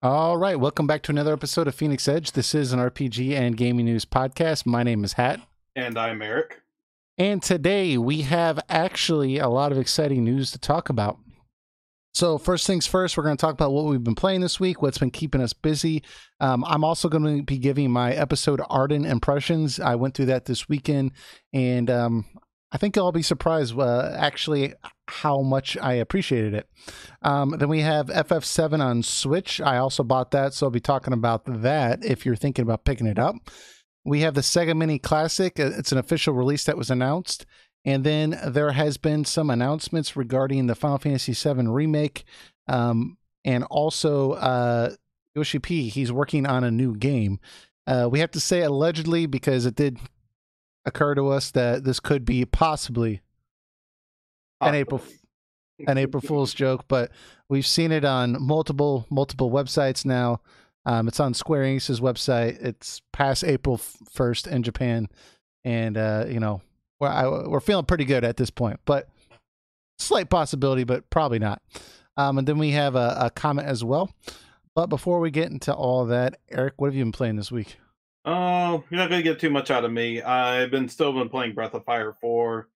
All right, welcome back to another episode of Phoenix Edge. This is an RPG and gaming news podcast. My name is Hat. And I'm Eric. And today we have actually a lot of exciting news to talk about. So first things first, we're going to talk about what we've been playing this week, what's been keeping us busy. I'm also going to be giving my episode Ardyn impressions. I went through that this weekend, and I think you'll all be surprised actually how much I appreciated it. Then we have FF7 on Switch. I also bought that, so I'll be talking about that if you're thinking about picking it up. We have the Sega Mini Classic. It's an official release that was announced. And then there has been some announcements regarding the Final Fantasy VII Remake. And also Yoshi P, he's working on a new game. We have to say allegedly because it did occur to us that this could be possibly an April Fool's joke, but we've seen it on multiple websites now. It's on Square Enix's website. It's past April 1st in Japan, and we're feeling pretty good at this point, but slight possibility, but probably not. And then we have a comment as well. But before we get into all that, Eric, what have you been playing this week? Oh, you're not going to get too much out of me. I've still been playing Breath of Fire 4,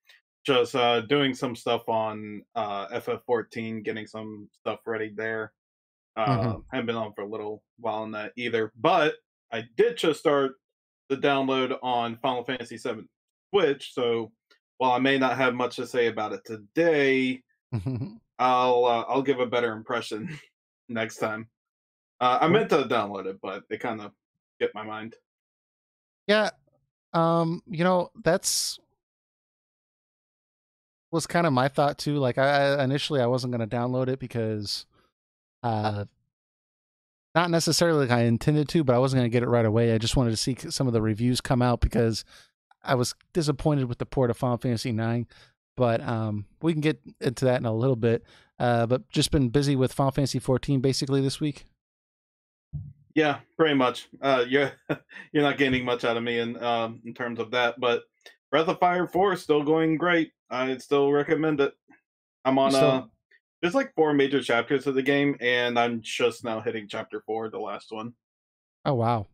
just doing some stuff on FF14, getting some stuff ready there. Haven't been on for a little while on that either, but I did just start the download on Final Fantasy VII Switch, so while I may not have much to say about it today, I'll give a better impression next time. I meant to download it, but it kind of skipped my mind. Yeah, that's was kind of my thought too. Like I initially wasn't going to download it because not necessarily like I intended to, but I wasn't going to get it right away. I just wanted to see some of the reviews come out because I was disappointed with the port of Final Fantasy IX. But we can get into that in a little bit. But just been busy with Final Fantasy 14 basically this week. Yeah, pretty much. You're not gaining much out of me in terms of that, but Breath of Fire 4 is still going great. I still recommend it. I'm on there's like 4 major chapters of the game, and I'm just now hitting chapter 4, the last one. Oh wow!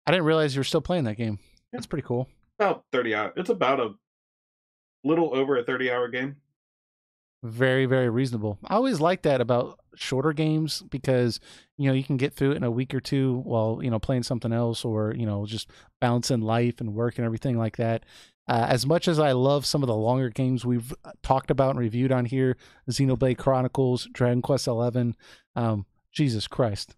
I didn't realize you were still playing that game. That's pretty cool. About 30 hours. It's about a little over a 30-hour game. Very, very reasonable. I always like that about shorter games because, you can get through it in a week or two while, playing something else or, just balancing life and work and everything like that. As much as I love some of the longer games we've talked about and reviewed on here, Xenoblade Chronicles, Dragon Quest XI, Jesus Christ.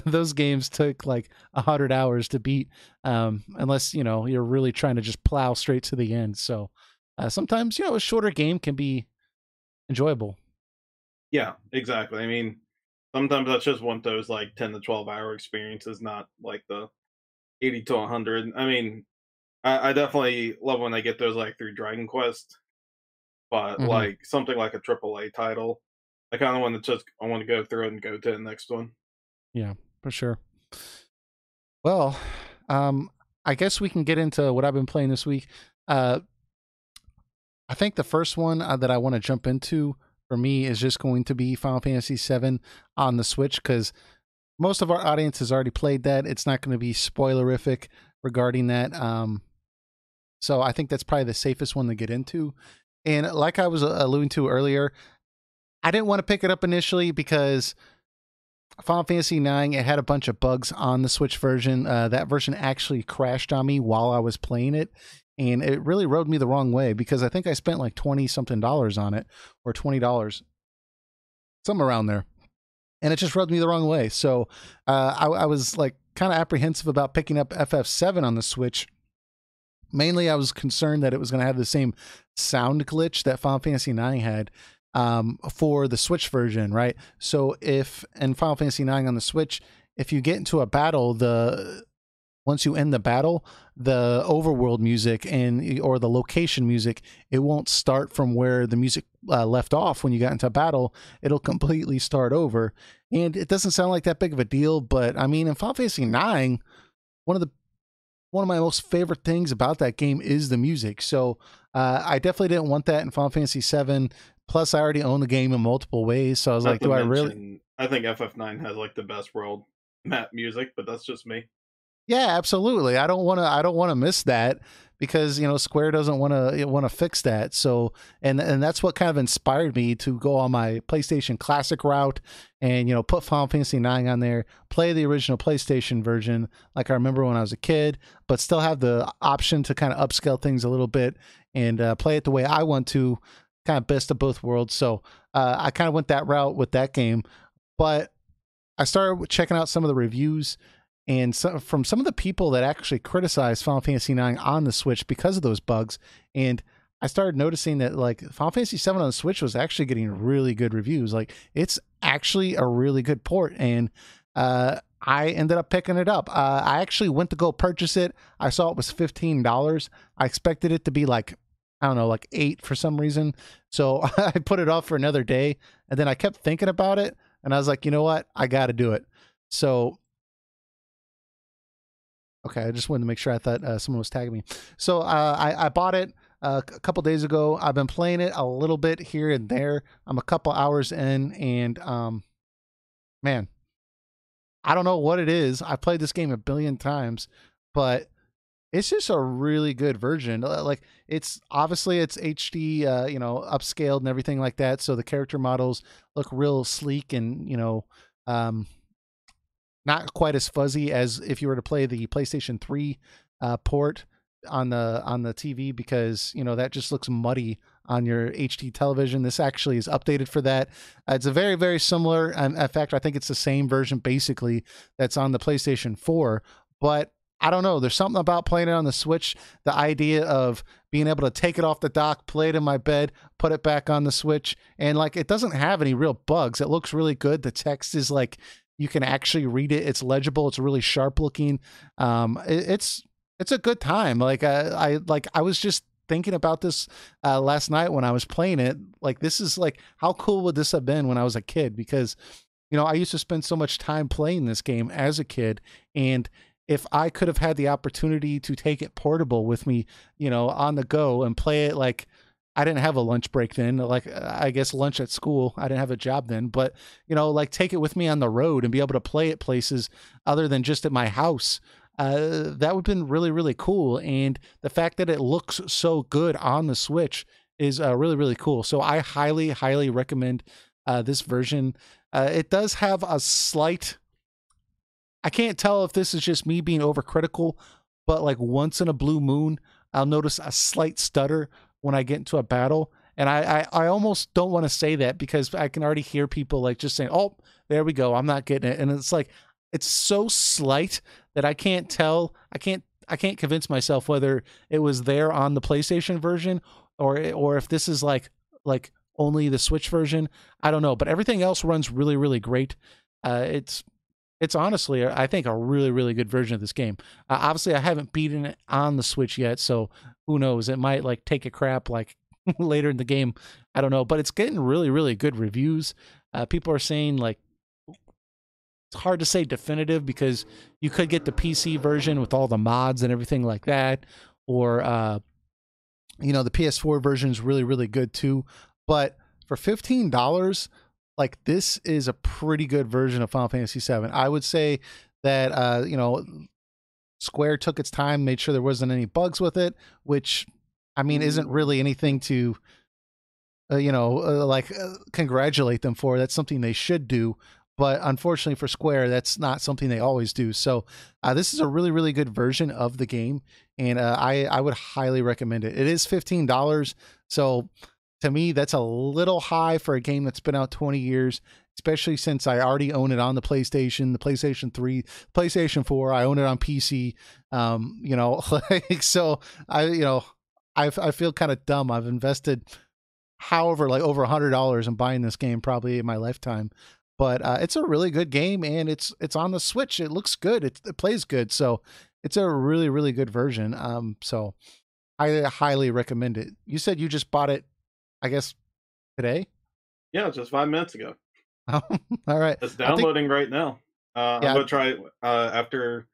Those games took like 100 hours to beat, unless, you're really trying to just plow straight to the end. So sometimes, a shorter game can be enjoyable. Yeah, exactly. I mean, sometimes I just want those like 10 to 12 hour experiences, not like the 80 to 100. I mean, I definitely love when I get those like through Dragon Quest, but like something like a AAA title, I kind of want to go through it and go to the next one. Yeah, for sure. Well, I guess we can get into what I've been playing this week. I think the first one that I want to jump into for me is just going to be Final Fantasy VII on the Switch because most of our audience has already played that. It's not going to be spoilerific regarding that. So I think that's probably the safest one to get into. And like I was alluding to earlier, I didn't want to pick it up initially because Final Fantasy IX, it had a bunch of bugs on the Switch version. That version actually crashed on me while I was playing it. And it really rubbed me the wrong way because I think I spent like $20-something on it or $20, somewhere around there. And it just rubbed me the wrong way. So I was like kind of apprehensive about picking up FF7 on the Switch. Mainly, I was concerned that it was going to have the same sound glitch that Final Fantasy IX had for the Switch version, right? So if in Final Fantasy IX on the Switch, if you get into a battle, once you end the battle, the overworld music or the location music, it won't start from where the music left off when you got into battle. It'll completely start over. And it doesn't sound like that big of a deal, but I mean, in Final Fantasy IX, one of my most favorite things about that game is the music. So I definitely didn't want that in Final Fantasy VII. Plus, I already own the game in multiple ways. So I was like, do I really? I think FF9 has like the best world map music, but that's just me. Yeah, absolutely. I don't want to miss that because, Square doesn't want to fix that. So, and that's what kind of inspired me to go on my PlayStation Classic route and, put Final Fantasy 9 on there, play the original PlayStation version like I remember when I was a kid, but still have the option to kind of upscale things a little bit and play it the way I want to, kind of best of both worlds. So, I kind of went that route with that game, but I started checking out some of the reviews and from some of the people that actually criticized Final Fantasy 9 on the Switch because of those bugs. And I started noticing that like Final Fantasy 7 on the Switch was actually getting really good reviews. Like it's actually a really good port. And I ended up picking it up. I actually went to go purchase it. I saw it was $15. I expected it to be like, I don't know, like 8 for some reason. So I put it off for another day. And then I kept thinking about it. And I was like, you know what? I got to do it. So okay, I just wanted to make sure. I thought someone was tagging me. So I bought it a couple days ago. I've been playing it a little bit here and there. I'm a couple hours in, and man, I don't know what it is. I played this game a billion times, but it's just a really good version. Like it's obviously it's HD, upscaled and everything like that. So the character models look real sleek and um, not quite as fuzzy as if you were to play the PlayStation 3 port on the TV because that just looks muddy on your HD television. This actually is updated for that. It's a very very similar. In fact, I think it's the same version basically that's on the PlayStation 4, but I don't know. There's something about playing it on the Switch. The idea of being able to take it off the dock, play it in my bed, put it back on the Switch, and like it doesn't have any real bugs. It looks really good. The text is like you can actually read it. It's legible. It's really sharp looking. It's a good time. Like I was just thinking about this last night when I was playing it. Like this is like how cool would this have been when I was a kid? Because I used to spend so much time playing this game as a kid, and if I could have had the opportunity to take it portable with me, on the go and play it like I didn't have a lunch break then, like I guess lunch at school. I didn't have a job then, but like take it with me on the road and be able to play at places other than just at my house. That would have been really, really cool. And the fact that it looks so good on the Switch is really, really cool. So I highly, highly recommend this version. It does have a slight, I can't tell if this is just me being overcritical, but like once in a blue moon, I'll notice a slight stutter when I get into a battle. And I almost don't want to say that because I can already hear people like just saying, oh, there we go. I'm not getting it. And it's like, it's so slight that I can't tell. I can't convince myself whether it was there on the PlayStation version or if this is like only the Switch version. I don't know, but everything else runs really, really great. It's honestly, I think, a really, really good version of this game. Obviously, I haven't beaten it on the Switch yet, so who knows? It might like take a crap like later in the game. I don't know, but it's getting really, really good reviews. People are saying like it's hard to say definitive because you could get the PC version with all the mods and everything like that, or the PS4 version is really, really good too. But for $15, like this is a pretty good version of Final Fantasy VII. I would say that Square took its time, made sure there wasn't any bugs with it, which I mean isn't really anything to congratulate them for. That's something they should do. But unfortunately for Square, that's not something they always do. So this is a really, really good version of the game, and I would highly recommend it. It is $15, so to me, that's a little high for a game that's been out 20 years, especially since I already own it on the PlayStation 3, PlayStation 4. I own it on PC. Like, so I feel kind of dumb. I've invested however like over $100 in buying this game probably in my lifetime. But it's a really good game, and it's on the Switch. It looks good. It plays good. So it's a really, really good version. So I highly recommend it. You said you just bought it, I guess, today? Yeah, just 5 minutes ago. Oh, all right. It's downloading right now. I'm Yeah. gonna try it after.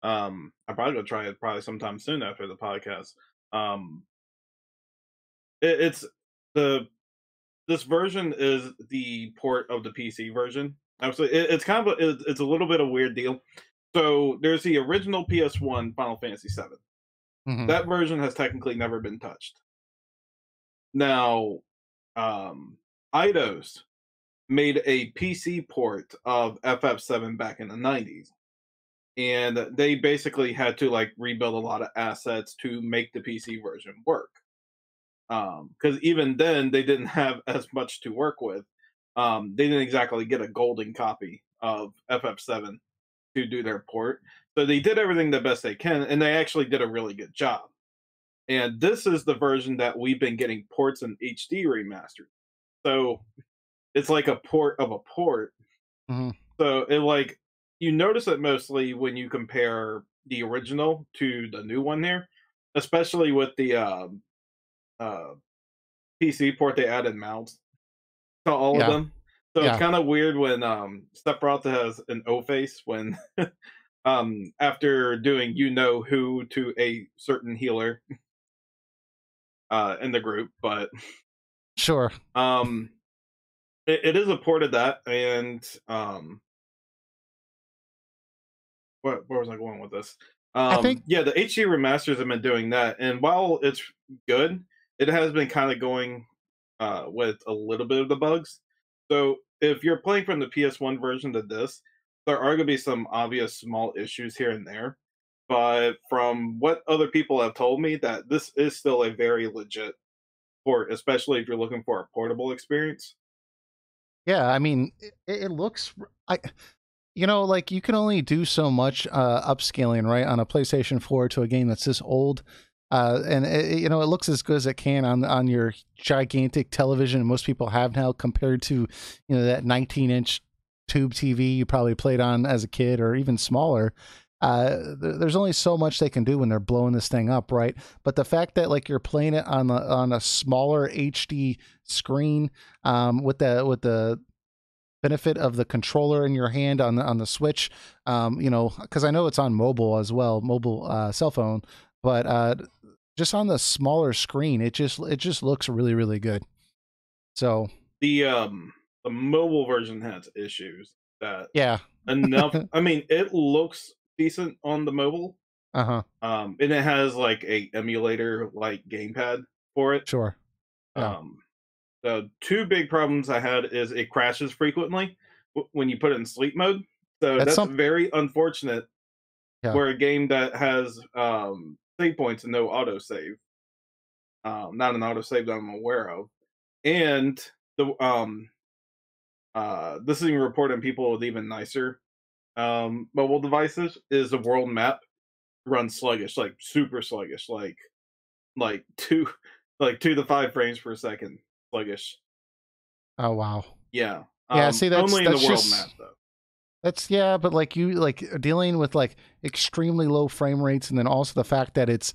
I'm probably gonna try it probably sometime soon after the podcast. Um, it's the this version is the port of the PC version. Absolutely. It's kind of it's a little bit of a weird deal. So there's the original PS1 Final Fantasy VII. Hmm. That version has technically never been touched. Now, um, Eidos made a PC port of FF7 back in the 90s, and they basically had to like rebuild a lot of assets to make the PC version work. Because even then they didn't have as much to work with. They didn't exactly get a golden copy of FF7 to do their port, so they did everything the best they can, and they actually did a really good job. And this is the version that we've been getting ports and HD remastered. So it's like a port of a port. Hmm. So it like you notice it mostly when you compare the original to the new one here, especially with the uh, PC port they added mounts to all of Yeah. them. So it's Yeah. kind of weird when Sephiroth has an O face when after doing you know who to a certain healer in the group, but Sure. um it is a port of that, and where was I going with this? I think. Yeah, the HD remasters have been doing that, and while it's good, it has been kind of going with a little bit of the bugs. So if you're playing from the PS1 version to this, there are going to be some obvious small issues here and there. But from what other people have told me, that this is still a very legit port, especially if you're looking for a portable experience. Yeah. I mean, it looks. I. Like you can only do so much upscaling, right, on a PlayStation 4 to a game that's this old. And it looks as good as it can on your gigantic television most people have now compared to, that 19-inch tube TV you probably played on as a kid or even smaller. There's only so much they can do when they're blowing this thing up, right? But the fact that like you're playing it on a smaller HD screen, with the benefit of the controller in your hand on the Switch, because I know it's on mobile as well, mobile cell phone, but just on the smaller screen, it just looks really really good. So The mobile version has issues that yeah. enough. I mean, it looks decent on the mobile, Uh-huh. and it has like a emulator like gamepad for it. Sure. Yeah. Um, the two big problems I had is it crashes frequently when you put it in sleep mode. So That's that's some. very unfortunate Yeah. for a game that has save points and no autosave. Not an autosave that I'm aware of. And the this is even reported people with even nicer mobile devices is the world map runs sluggish, like super sluggish, like two like 2 to 5 frames per second sluggish. Oh wow. Yeah. Yeah, see, that's Only in the that's world map just though. that's yeah, but like you like dealing with like extremely low frame rates and then also the fact that it's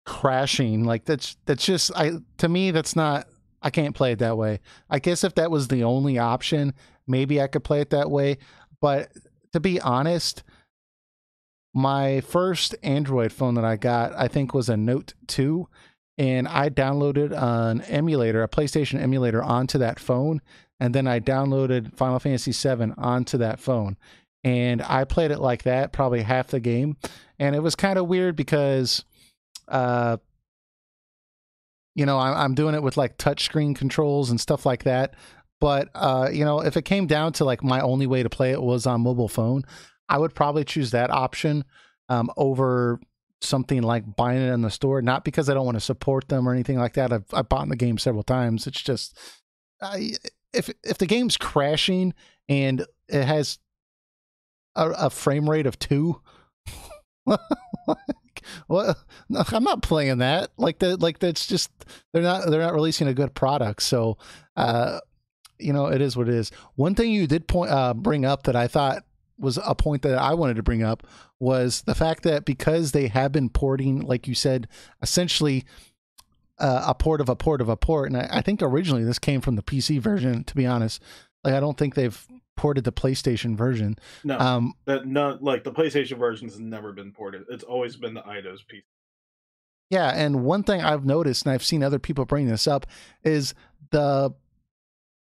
crashing, like that's just I to me that's not. I can't play it that way. I guess if that was the only option, maybe I could play it that way, but to be honest, my first Android phone that I got, I think, was a Note 2, and I downloaded an emulator, a PlayStation emulator, onto that phone, and then I downloaded Final Fantasy VII onto that phone, and I played it like that, probably half the game, and it was kind of weird because, uh, I'm doing it with like touchscreen controls and stuff like that. But if it came down to like my only way to play it was on mobile phone, I would probably choose that option over something like buying it in the store. Not because I don't want to support them or anything like that. I've bought in the game several times. It's just I, if the game's crashing and it has a frame rate of 2. Well, no, I'm not playing that. Like that's just they're not releasing a good product. So, it is what it is. One thing you did bring up that I thought was a point that I wanted to bring up was the fact that because they have been porting, like you said, essentially a port of a port of a port, and I think originally this came from the PC version. To be honest, like I don't think they've ported the PlayStation version. No, that not like the PlayStation version has never been ported. It's always been the Eidos piece. Yeah, and one thing I've noticed, and I've seen other people bring this up, is the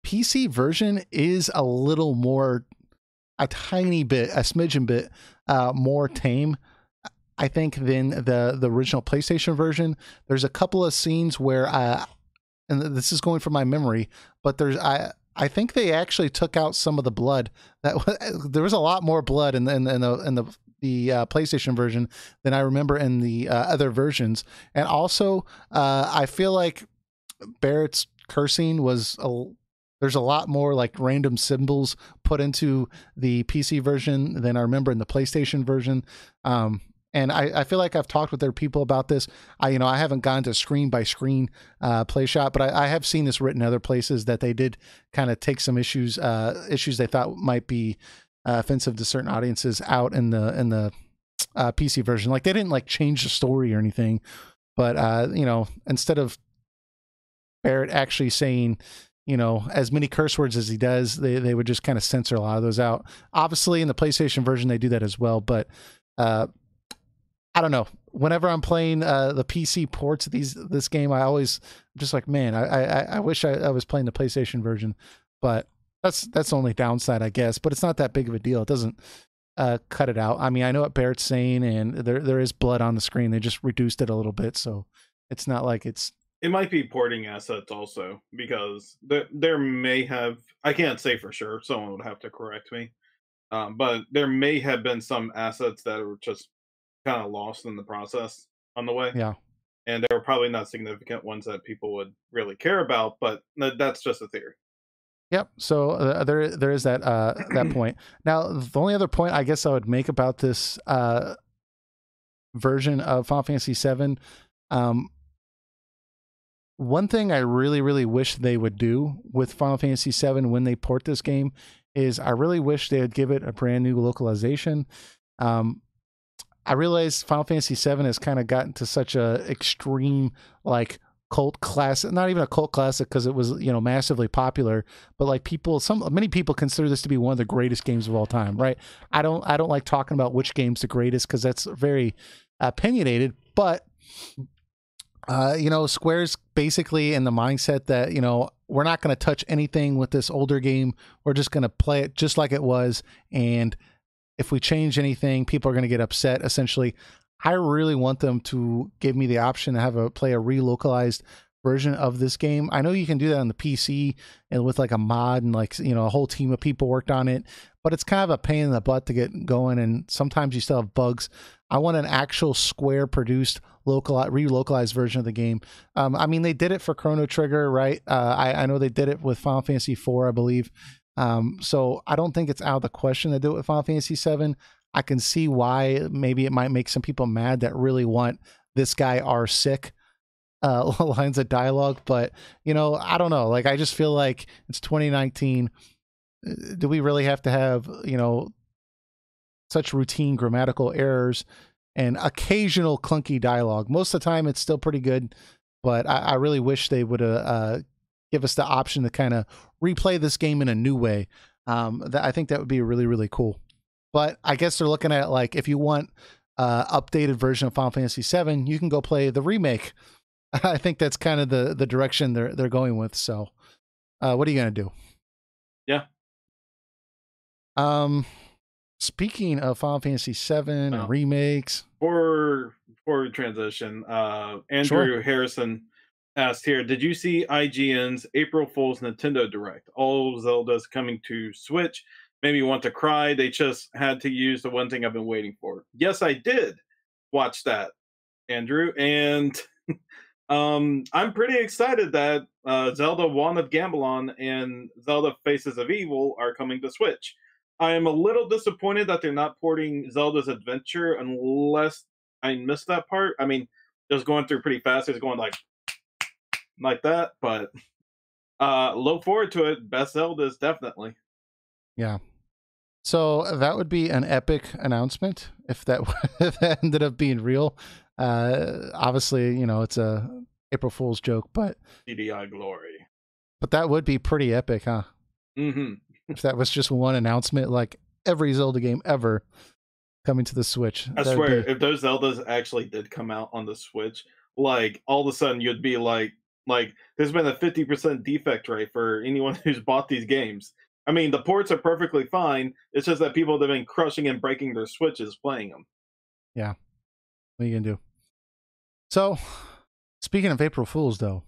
PC version is a little more, a tiny bit, a smidgen bit more tame, I think, than the original PlayStation version. There's a couple of scenes where, and this is going from my memory, but I think they actually took out some of the blood. There was a lot more blood in the PlayStation version than I remember in the other versions. And also, I feel like Barrett's cursing was there's a lot more like random symbols put into the PC version than I remember in the PlayStation version. And I feel like I've talked with other people about this. I haven't gone to screen by screen play shot, but I have seen this written other places that they did kind of take some issues they thought might be offensive to certain audiences out in the PC version. Like they didn't like change the story or anything, but instead of Barrett actually saying, as many curse words as he does, they would just kind of censor a lot of those out. Obviously in the PlayStation version, they do that as well, but I don't know. Whenever I'm playing the PC ports of this game, I always just like, man, I wish I was playing the PlayStation version, but that's the only downside, I guess. But it's not that big of a deal. It doesn't cut it out. I mean, I know what Barrett's saying, and there is blood on the screen. They just reduced it a little bit, so it's not like it's. It might be porting assets also, because there may have, I can't say for sure. Someone would have to correct me, but there may have been some assets that were just kind of lost in the process on the way. Yeah. And they were probably not significant ones that people would really care about, but that's just a theory. Yep. So there is that that point. Now, the only other point I guess I would make about this version of Final Fantasy VII, one thing I really, really wish they would do with Final Fantasy VII when they port this game is I really wish they would give it a brand new localization. I realize Final Fantasy VII has kind of gotten to such a extreme, like, cult classic, not even a cult classic because it was, massively popular, but like many people consider this to be one of the greatest games of all time, right? I don't like talking about which game's the greatest because that's very opinionated, but Square's basically in the mindset that, we're not going to touch anything with this older game. We're just going to play it just like it was, and if we change anything, people are going to get upset, essentially. I really want them to give me the option to play a relocalized version of this game. I know you can do that on the PC and with like a mod and like, a whole team of people worked on it, but it's kind of a pain in the butt to get going. And sometimes you still have bugs. I want an actual Square produced relocalized version of the game. I mean, they did it for Chrono Trigger, right? I know they did it with Final Fantasy IV, I believe. So I don't think it's out of the question to do it with Final Fantasy VII. I can see why maybe it might make some people mad that really want this guy are sick lines of dialogue, but I don't know. Like, I just feel like it's 2019. Do we really have to have such routine grammatical errors and occasional clunky dialogue? Most of the time, it's still pretty good, but I really wish they would give us the option to kind of replay this game in a new way. I think that would be really, really cool. But I guess they're looking at, like, if you want updated version of Final Fantasy VII, you can go play the remake. I think that's kind of the direction they're going with. So, what are you gonna do? Yeah. Speaking of Final Fantasy VII and remakes, for transition, Andrew Harrison asked here, did you see IGN's April Fool's Nintendo Direct? All Zelda's coming to Switch. Made me want to cry. They just had to use the one thing I've been waiting for. Yes, I did watch that, Andrew, and I'm pretty excited that Zelda Wand of Gamelon and Zelda Faces of Evil are coming to Switch. I am a little disappointed that they're not porting Zelda's Adventure unless I missed that part. I mean, just going through pretty fast. It's going like that, but look forward to it. Best Zelda's, definitely. Yeah. So that would be an epic announcement if that if that ended up being real. Obviously, it's a April Fool's joke, but CDI glory. But that would be pretty epic, huh? Mm-hmm. If that was just one announcement, like every Zelda game ever coming to the Switch. I swear, if those Zeldas actually did come out on the Switch, like all of a sudden you'd be like, Like, there's been a 50% defect rate for anyone who's bought these games. I mean, the ports are perfectly fine. It's just that people have been crushing and breaking their Switches playing them. Yeah. What are you gonna do? So, speaking of April Fools, though,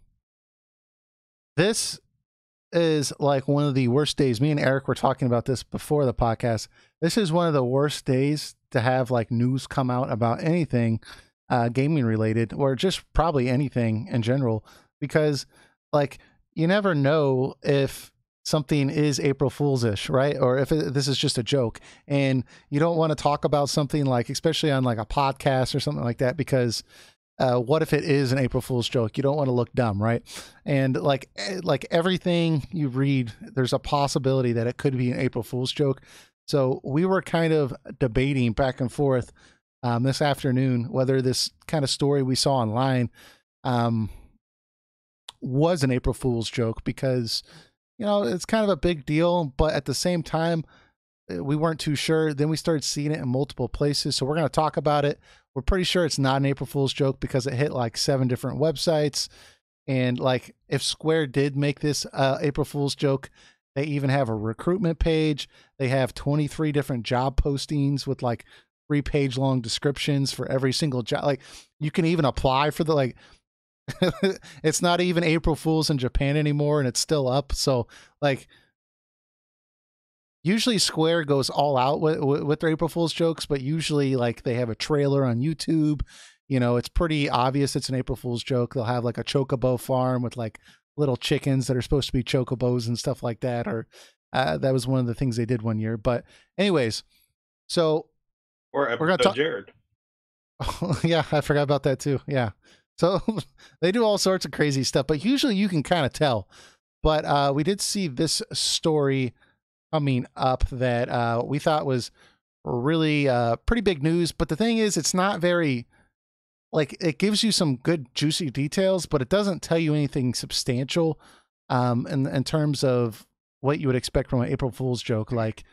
this is like one of the worst days. Me and Eric were talking about this before the podcast. This is one of the worst days to have like news come out about anything gaming related, or just probably anything in general, because like you never know if something is April Fool's-ish, right? Or if this is just a joke, and you don't want to talk about something like, especially on like a podcast or something like that, because what if it is an April Fool's joke? You don't want to look dumb, right? And like everything you read, there's a possibility that it could be an April Fool's joke. So we were kind of debating back and forth this afternoon whether this kind of story we saw online was an April Fool's joke, because it's kind of a big deal, but at the same time we weren't too sure. Then we started seeing it in multiple places, so we're going to talk about it. We're pretty sure it's not an April Fool's joke because it hit like 7 different websites. And like, if Square did make this April Fool's joke, they even have a recruitment page. They have 23 different job postings with like 3-page long descriptions for every single job. Like, you can even apply for the like, it's not even April Fool's in Japan anymore, and it's still up. So like, usually Square goes all out with their April Fool's jokes, but usually like they have a trailer on YouTube. It's pretty obvious it's an April Fool's joke. They'll have like a chocobo farm with like little chickens that are supposed to be chocobos and stuff like that. Or that was one of the things they did one year. But anyways, so we're going to talk Jared. Yeah, I forgot about that too. Yeah. So they do all sorts of crazy stuff, but usually you can kind of tell. But we did see this story coming up that we thought was really pretty big news. But the thing is, it's not very, like, it gives you some good juicy details, but it doesn't tell you anything substantial in terms of what you would expect from an April Fool's joke. Like,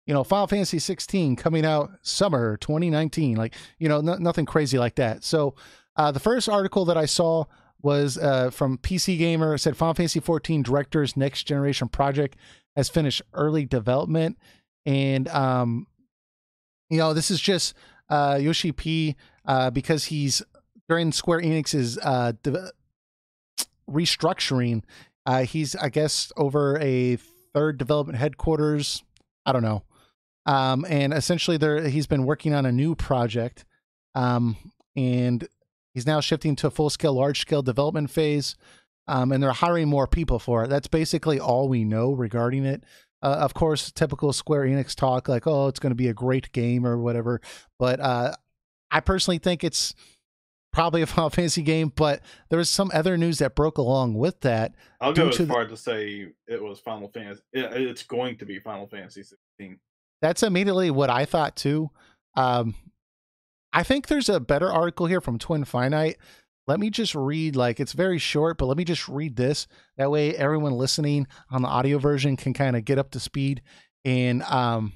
Final Fantasy 16 coming out summer 2019, like, nothing crazy like that. So the first article that I saw was from PC Gamer. It said Final Fantasy 14 Director's Next Generation Project has finished early development. And, this is just Yoshi P because he's during Square Enix's restructuring. He's, I guess, over a third development headquarters. I don't know. And essentially he's been working on a new project. And he's now shifting to a full-scale, large-scale development phase. And they're hiring more people for it. That's basically all we know regarding it. Of course, typical Square Enix talk, like, oh, it's going to be a great game or whatever. But I personally think it's probably a Final Fantasy game. But there was some other news that broke along with that. I'll go as far to say it was Final Fantasy. It's going to be Final Fantasy 16. That's immediately what I thought too. I think there's a better article here from Twin Finite. Let me just read, like, it's very short, but let me just read this. That way everyone listening on the audio version can kind of get up to speed, and we'll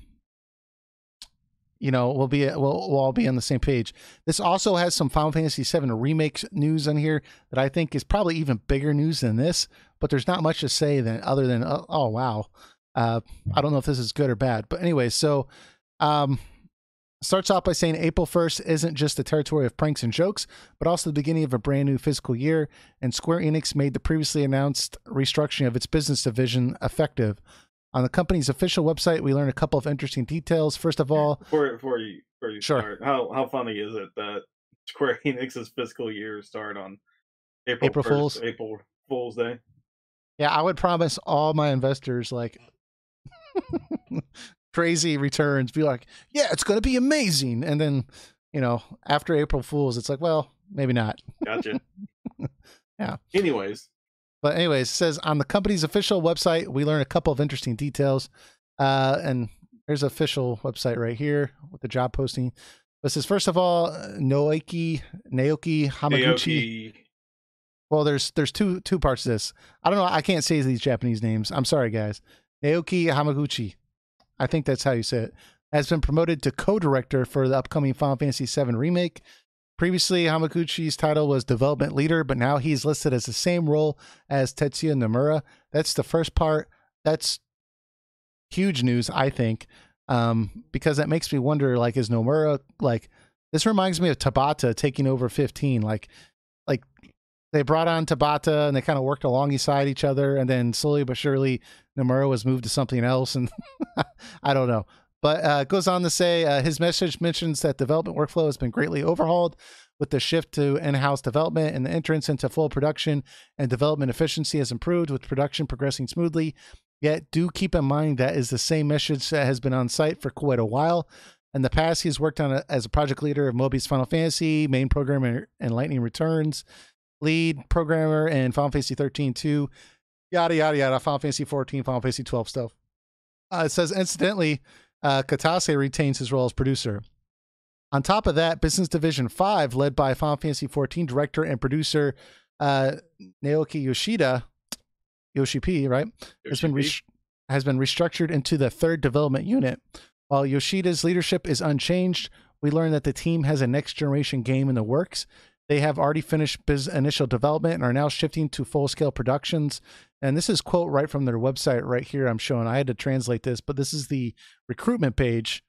all be on the same page. This also has some Final Fantasy VII Remake news on here that I think is probably even bigger news than this, but there's not much to say other than oh wow. I don't know if this is good or bad, but anyway, so starts off by saying April 1st isn't just the territory of pranks and jokes, but also the beginning of a brand new fiscal year, and Square Enix made the previously announced restructuring of its business division effective. On the company's official website, we learned a couple of interesting details. First of all, before you sure. Start, how funny is it that Square Enix's fiscal year start on April 1st, Fool's? April Fool's Day? Yeah, I would promise all my investors like crazy returns, be like, yeah, it's going to be amazing. And then, after April Fool's, it's like, well, maybe not. Gotcha. Yeah. Anyways, it says on the company's official website, we learned a couple of interesting details. And there's an official website right here with the job posting. It says, first of all, Naoki Hamaguchi. Well, there's two parts to this. I don't know. I can't say these Japanese names. I'm sorry, guys. Naoki Hamaguchi, I think that's how you say it, has been promoted to co-director for the upcoming Final Fantasy VII Remake. Previously, Hamaguchi's title was development leader, but now he's listed as the same role as Tetsuya Nomura. That's the first part. That's huge news, I think, because that makes me wonder, like, is Nomura, like, this reminds me of Tabata taking over 15. Like they brought on Tabata and they kind of worked alongside each other, and then slowly but surely Nomura was moved to something else, and I don't know. But it goes on to say his message mentions that development workflow has been greatly overhauled with the shift to in-house development and the entrance into full production, and development efficiency has improved with production progressing smoothly. Yet do keep in mind that is the same message that has been on site for quite a while. In the past, he's worked on as a project leader of Moby's Final Fantasy, main programmer in Lightning Returns, lead programmer in Final Fantasy 13 2, yada, yada, yada, Final Fantasy 14, Final Fantasy 12 stuff. It says, incidentally, Katase retains his role as producer. On top of that, Business Division 5, led by Final Fantasy 14 director and producer Naoki Yoshida, Yoshi P, right, has been restructured into the third development unit. While Yoshida's leadership is unchanged, we learned that the team has a next-generation game in the works. They have already finished initial development and are now shifting to full-scale productions. And this is quote right from their website right here I'm showing. I had to translate this, but this is the recruitment page.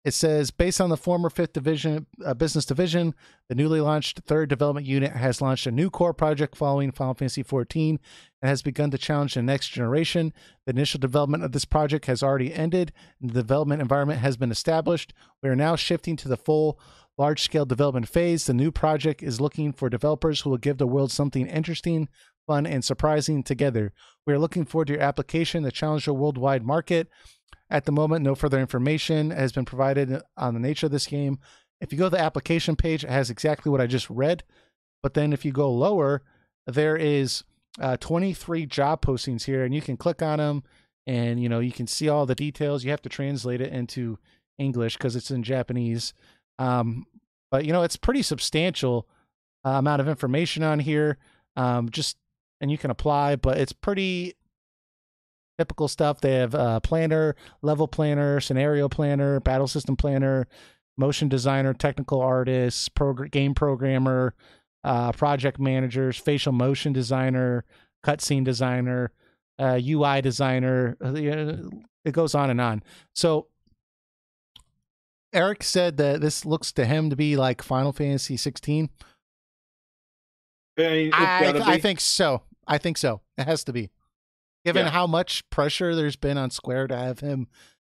It says, based on the former 5th division, business division, the newly launched 3rd development unit has launched a new core project following Final Fantasy XIV and has begun to challenge the next generation. The initial development of this project has already ended, and the development environment has been established. We are now shifting to the full large-scale development phase. The new project is looking for developers who will give the world something interesting, fun, and surprising together. We are looking forward to your application to challenge the worldwide market. At the moment, no further information has been provided on the nature of this game. If you go to the application page, it has exactly what I just read. But then if you go lower, there is 23 job postings here, and you can click on them, and you can see all the details. You have to translate it into English because it's in Japanese. But it's pretty substantial amount of information on here. And you can apply, but it's pretty typical stuff. They have planner, level planner, scenario planner, battle system planner, motion designer, technical artists, game programmer, project managers, facial motion designer, cutscene designer, UI designer. It goes on and on. So Eric said that this looks to him to be like Final Fantasy 16. I think so. I think so. It has to be. Given how much pressure there's been on Square to have him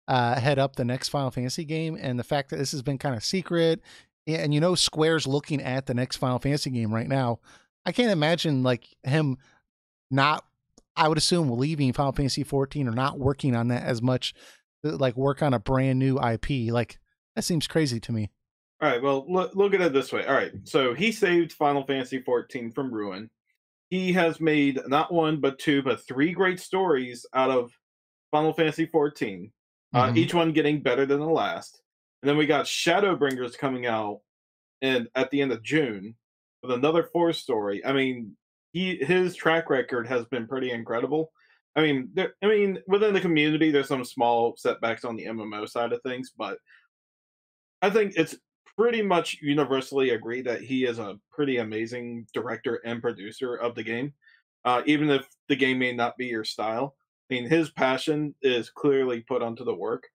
head up the next Final Fantasy game, and the fact that this has been kind of secret, and Square's looking at the next Final Fantasy game right now, I can't imagine like him not, I would assume, leaving Final Fantasy 14 or not working on that as much, like work on a brand new IP. Like, that seems crazy to me. All right, well, look at it this way. All right, so he saved Final Fantasy 14 from ruin. He has made not one, but two, but three great stories out of Final Fantasy XIV, each one getting better than the last. And then we got Shadowbringers coming out at the end of June with another 4th story. I mean, his track record has been pretty incredible. I mean, within the community, there's some small setbacks on the MMO side of things, but I think it's pretty much universally agreed that he is a pretty amazing director and producer of the game, even if the game may not be your style. I mean, his passion is clearly put onto the work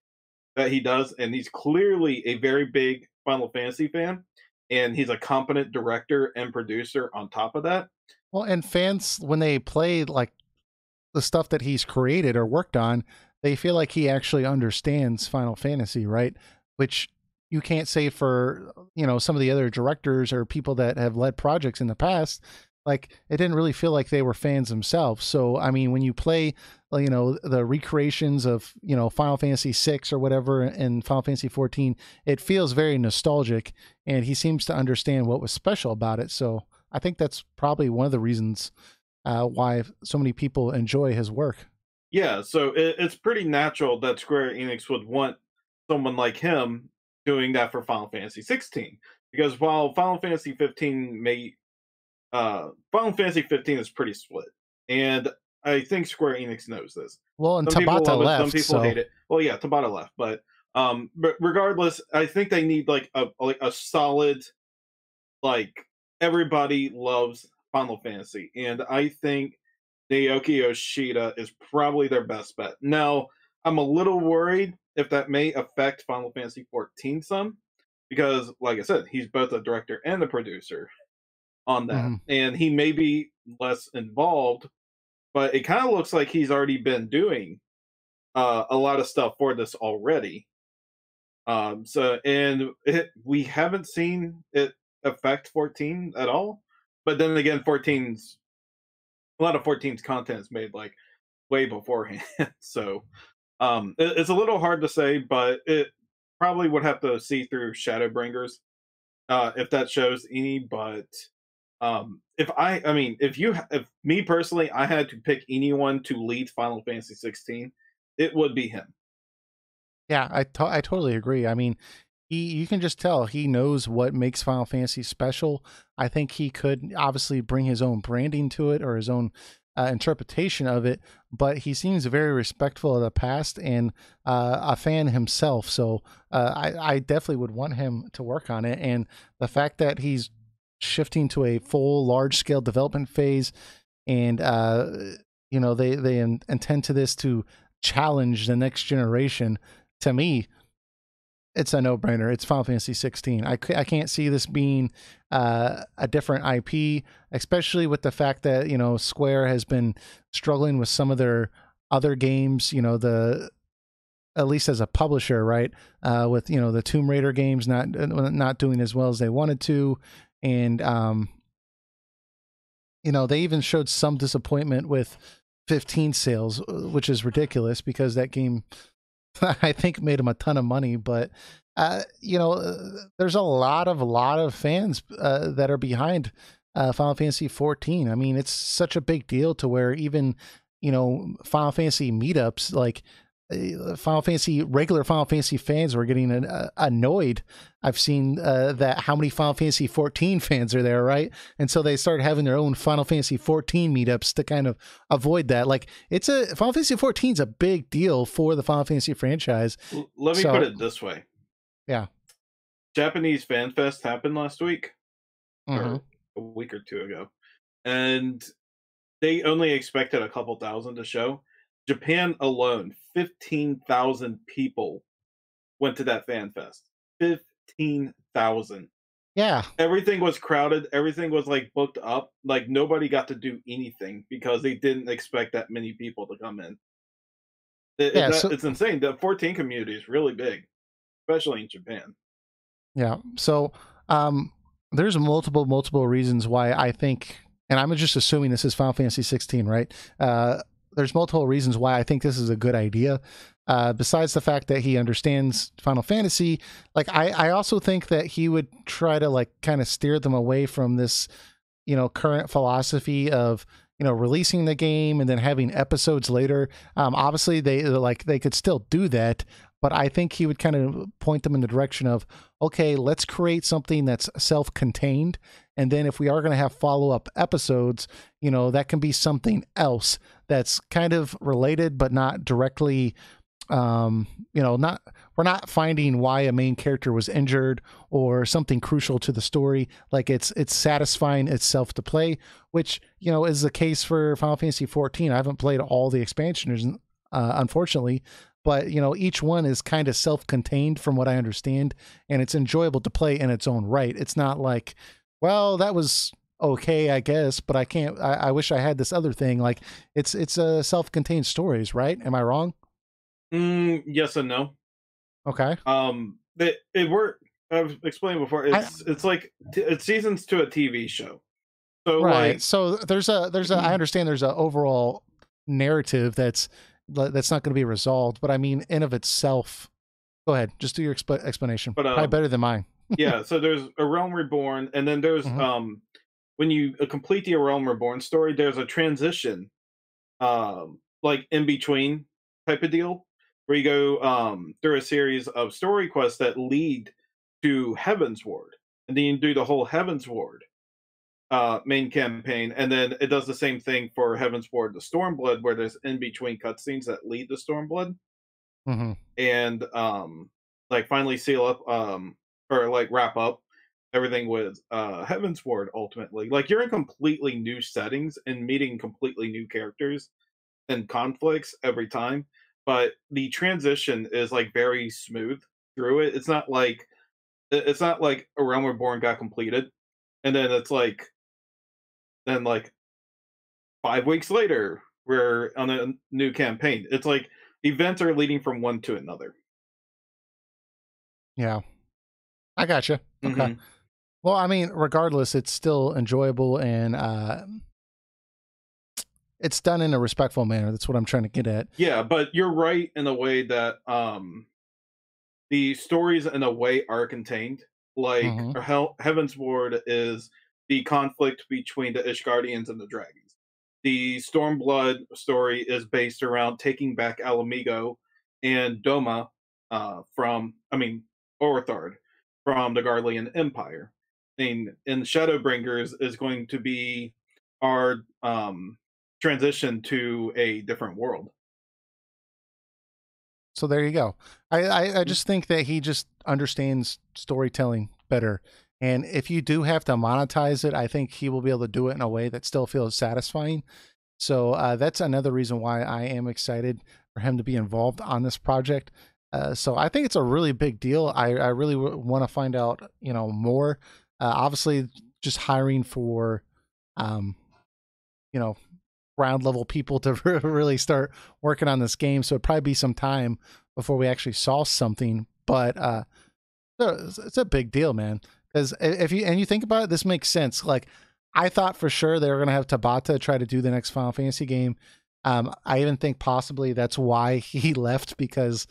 that he does, and he's clearly a very big Final Fantasy fan, and he's a competent director and producer on top of that. Well, and fans, when they play like the stuff that he's created or worked on, they feel like he actually understands Final Fantasy, right? Which you can't say for, some of the other directors or people that have led projects in the past. Like, it didn't really feel like they were fans themselves. So, I mean, when you play, the recreations of, Final Fantasy VI or whatever in Final Fantasy 14, it feels very nostalgic, and he seems to understand what was special about it. So I think that's probably one of the reasons why so many people enjoy his work. Yeah, so it's pretty natural that Square Enix would want someone like him doing that for Final Fantasy 16, because while Final Fantasy 15 Final Fantasy 15 is pretty split, and I think Square Enix knows this. Well, and Tabata left. Some people hate it. Well, yeah, Tabata left, but regardless, I think they need like a solid like everybody loves Final Fantasy, and I think Naoki Yoshida is probably their best bet. Now, I'm a little worried if that may affect Final Fantasy 14 some, because, like I said, he's both a director and a producer on that, Mhm. and he may be less involved, but it kind of looks like he's already been doing a lot of stuff for this already. We haven't seen it affect 14 at all. But then again, 14's a lot of 14's content is made like way beforehand. So it's a little hard to say, but it probably would have to see through Shadowbringers if that shows any. But I mean, if me personally, I had to pick anyone to lead Final Fantasy 16, it would be him. Yeah, I totally agree. I mean, you can just tell he knows what makes Final Fantasy special. I think he could obviously bring his own branding to it or his own interpretation of it, but he seems very respectful of the past and a fan himself. So I definitely would want him to work on it. And the fact that he's shifting to a full large scale development phase, and they intend to this to challenge the next generation. To me, it's a no-brainer. It's Final Fantasy 16. I can't see this being a different IP, especially with the fact that Square has been struggling with some of their other games. The at least as a publisher, right? With the Tomb Raider games not doing as well as they wanted to, and they even showed some disappointment with 15 sales, which is ridiculous because that game I think made him a ton of money, but there's a lot of fans that are behind Final Fantasy 14. I mean, it's such a big deal to where even Final Fantasy meetups like regular Final Fantasy fans were getting annoyed. I've seen that how many Final Fantasy 14 fans are there, right? And so they started having their own Final Fantasy 14 meetups to kind of avoid that. Like Final Fantasy 14 is a big deal for the Final Fantasy franchise. Let me put So it this way: yeah. Japanese Fan Fest happened last week Hmm. or a week or two ago, and they only expected a couple thousand to show. Japan alone, 15,000 people went to that fan fest. 15,000. Yeah. Everything was crowded. Everything was like booked up. Like nobody got to do anything because they didn't expect that many people to come in. Yeah. So It's insane. The 14 community is really big, especially in Japan. yeah. So there's multiple reasons why I think, and I'm just assuming this is Final Fantasy 16, right? There's multiple reasons why I think this is a good idea. Besides the fact that he understands Final Fantasy, like I also think that he would try to like kind of steer them away from this, current philosophy of releasing the game and then having episodes later. Obviously they could still do that, but I think he would kind of point them in the direction of, okay, let's create something that's self-contained, and then if we are going to have follow-up episodes, that can be something else that's kind of related but not directly, not we're not finding why a main character was injured or something crucial to the story. Like it's satisfying itself to play, which is the case for Final Fantasy 14. I haven't played all the expansions, unfortunately, but each one is kind of self-contained from what I understand, and it's enjoyable to play in its own right. It's not like, well, that was okay, I guess, but I can't. I wish I had this other thing. Like it's self-contained stories, right? Am I wrong? Yes and no. Okay. It worked. I've explained before. I It's like it's seasons to a TV show. So Right. like, So there's a I understand there's a overall narrative that's not going to be resolved, but I mean in of itself. Go ahead, just do your explanation. but Probably better than mine. yeah. So there's a Realm Reborn, and then there's Hmm. when you complete the Realm Reborn story, there's a transition, like in between type of deal, where you go through a series of story quests that lead to Heaven's Ward, and then you do the whole Heaven's Ward main campaign, and then it does the same thing for Heaven's Ward to Stormblood, where there's in between cutscenes that lead to Stormblood, Hmm. and like finally seal up or like wrap up. everything with Heavensward ultimately. Like you're in completely new settings and meeting completely new characters and conflicts every time, but the transition is like very smooth through it. It's not like A Realm Reborn got completed and then it's like then like 5 weeks later we're on a new campaign. It's like events are leading from one to another. Yeah, I gotcha. Okay. Hmm. Well, I mean, regardless, it's still enjoyable and it's done in a respectful manner. That's what I'm trying to get at. Yeah, but you're right in a way that the stories in a way are contained. Like Hmm. Heaven's Ward is the conflict between the Ishgardians and the dragons. The Stormblood story is based around taking back Alamigo and Doma Orthard from the Garlean Empire. And Shadowbringers is going to be our transition to a different world. So there you go. I just think that he just understands storytelling better. And if you do have to monetize it, I think he will be able to do it in a way that still feels satisfying. So that's another reason why I am excited for him to be involved on this project. So I think it's a really big deal. I really want to find out, more. Obviously, just hiring for, um, you know, ground level people to really start working on this game. So it'd probably be some time before we actually saw something. But it's a big deal, man. Because if you think about it, this makes sense. Like I thought for sure they were gonna have Tabata try to do the next Final Fantasy game. I even think possibly that's why he left because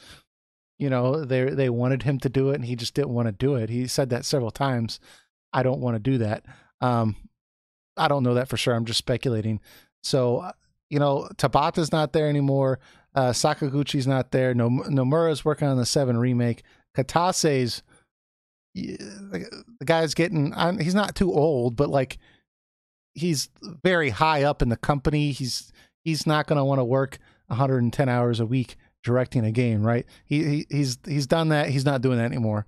they wanted him to do it and he just didn't want to do it. He said that several times. I don't want to do that. Um, I don't know that for sure. I'm just speculating. So, Tabata's not there anymore. Sakaguchi's not there. No, Nomura's working on the 7 remake. Katase's the guy's getting. He's not too old, but like he's very high up in the company. He's not going to want to work 110 hours a week directing a game, right? He's done that. He's not doing that anymore.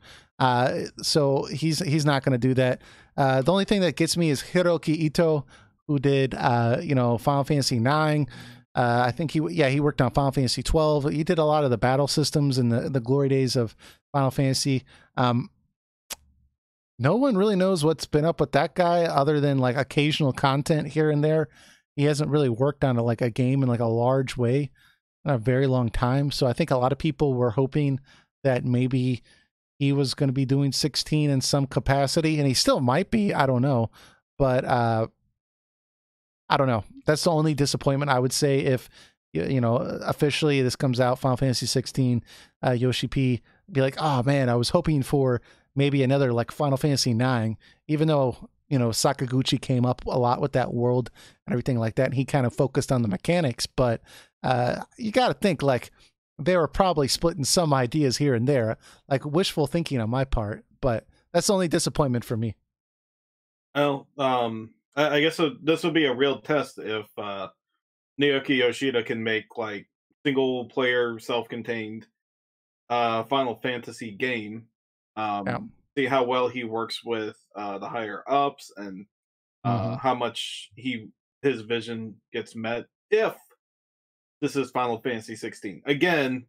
So he's not going to do that. The only thing that gets me is Hiroki Ito, who did Final Fantasy 9. I think he worked on Final Fantasy 12. He did a lot of the battle systems in the glory days of Final Fantasy. No one really knows what's been up with that guy other than like occasional content here and there. He hasn't really worked on like a game in like a large way in a very long time. So I think a lot of people were hoping that maybe he was going to be doing 16 in some capacity, and he still might be. I don't know, but I don't know. That's the only disappointment I would say if officially this comes out, Final Fantasy 16, Yoshi P be like, oh man, I was hoping for maybe another like Final Fantasy 9, even though Sakaguchi came up a lot with that world and everything like that, and he kind of focused on the mechanics. But you got to think like they were probably splitting some ideas here and there, like wishful thinking on my part. But that's the only disappointment for me. Well, I guess this would be a real test if Naoki Yoshida can make like single player self contained Final Fantasy game. Yeah. See how well he works with the higher ups and Mm-hmm. how much his vision gets met if this is Final Fantasy 16. Again,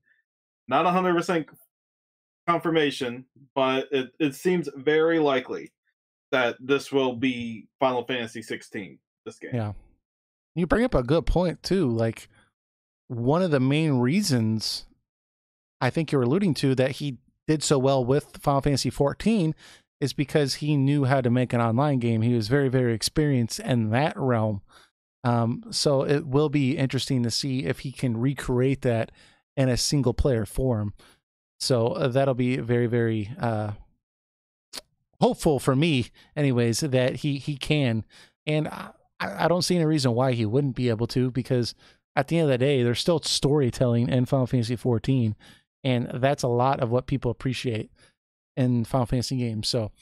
not 100% confirmation, but it seems very likely that this will be Final Fantasy 16. This game. Yeah. You bring up a good point too. Like one of the main reasons I think you're alluding to that he did so well with Final Fantasy 14 is because he knew how to make an online game. He was very, very experienced in that realm. So it will be interesting to see if he can recreate that in a single player form. So that'll be very, very hopeful for me, anyways, that he can. And I don't see any reason why he wouldn't be able to, because at the end of the day, there's still storytelling in Final Fantasy 14, and that's a lot of what people appreciate in Final Fantasy games. So,